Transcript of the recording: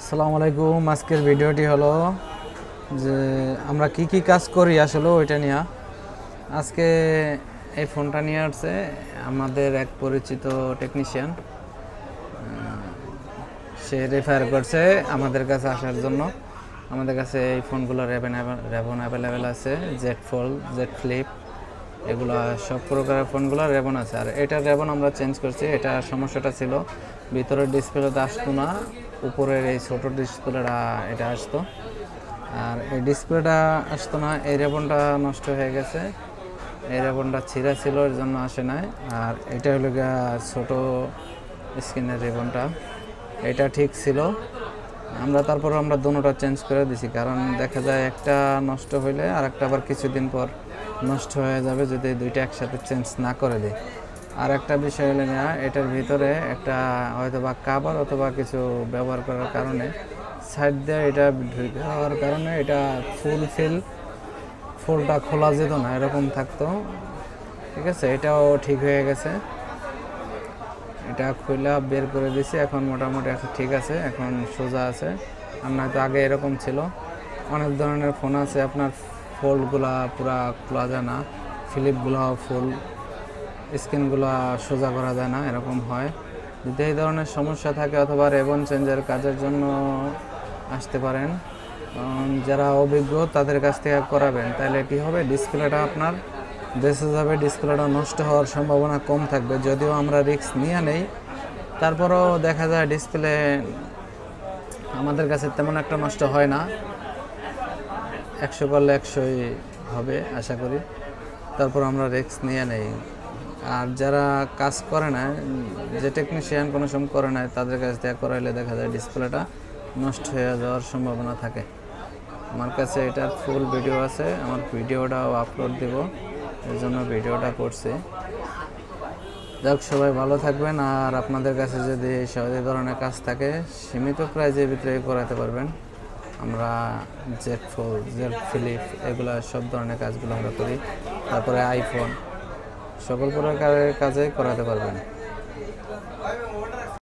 আসসালামু আলাইকুম। আজকের ভিডিওটি হলো যে আমরা কি কাজ করি আসলে ওইটা নিয়ে। আজকে এই ফোনটা নিয়ে আসছে আমাদের এক পরিচিত টেকনিশিয়ান। সে রেফার করছে আমাদের কাছে আসার জন্য। আমাদের কাছে এই ফোনগুলো রেবন অ্যাভেলেবেল আছে, জেড ফোল্ড, জেড ফ্লিপ, এগুলো সব প্রকারের ফোনগুলো রেবন আছে। আর এটা রেবন আমরা চেঞ্জ করছি। এটা সমস্যাটা ছিল ভিতরের ডিসপ্লেতে আসতো না, উপরের এই ছোটো ডিসপ্লেটা এটা আসতো। আর এই ডিসপ্লেটা আসতো না, এই রেবনটা নষ্ট হয়ে গেছে। এই রেবনটা ছিঁড়া ছিল, এর জন্য আসে নাই। আর এটা হলো গিয়া ছোটো স্ক্রিনের রেবনটা, এটা ঠিক ছিল। তারপর আমরা দুটোটা চেঞ্জ করে দিছি, কারণ দেখা যায় একটা নষ্ট হইলে আর একটা আবার কিছুদিন পর নষ্ট হয়ে যাবে যদি দুইটা একসাথে চেঞ্জ না করে দিই। আর একটা বিষয় হলে না, এটার ভিতরে একটা হয়তো বা কাভার অথবা কিছু ব্যবহার করার কারণে সাইড দিয়ে এটা ঢুকে যাওয়ার কারণে এটা ফুলটা খোলা যেত না, এরকম থাকতো। ঠিক আছে, এটাও ঠিক হয়ে গেছে। এটা খুলে বের করে দিছি, এখন মোটামুটি এখন ঠিক আছে, এখন সোজা আছে। আর নয়তো আগে এরকম ছিল। অনেক ধরনের ফোন আছে আপনার ফোল্ডগুলা পুরা খোলা যায় না, ফ্লিপগুলো ফুল, স্ক্রিনগুলো সোজা করা যায় না, এরকম হয়। যদি এই ধরনের সমস্যা থাকে অথবা রেবন চেঞ্জের কাজের জন্য আসতে পারেন, যারা অভিজ্ঞ তাদের কাছ থেকে করাবেন, তাহলে কী হবে, ডিসপ্লেটা আপনার বেঁচে যাবে, ডিসপ্লেটা নষ্ট হওয়ার সম্ভাবনা কম থাকবে। যদিও আমরা রিস্ক নিয়ে নেই, তারপরেও দেখা যায় ডিসপ্লে আমাদের কাছে তেমন একটা নষ্ট হয় না, 100 করলে 100ই হবে আশা করি। তারপর আমরা রিস্ক নিয়ে নেই। আর যারা কাজ করে না, যে টেকনিশিয়ান কোনো সময় করে না, তাদের কাছ থেকে করাইলে দেখা যায় ডিসপ্লেটা নষ্ট হয়ে যাওয়ার সম্ভাবনা থাকে। আমার কাছে এটার ফুল ভিডিও আছে, আমার ভিডিওটাও আপলোড দেব, এর জন্য ভিডিওটা করছি। যাক, সবাই ভালো থাকবেন। আর আপনাদের কাছে যদি এই ধরনের কাজ থাকে, সীমিত প্রাইজের ভিতরে করাতে পারবেন। আমরা জেড ফোল্ড, জেড ফ্লিপ, এগুলো সব ধরনের কাজগুলো আমরা করি। তারপরে আইফোন, সকল প্রকারের কাজে করাতে পারবেন।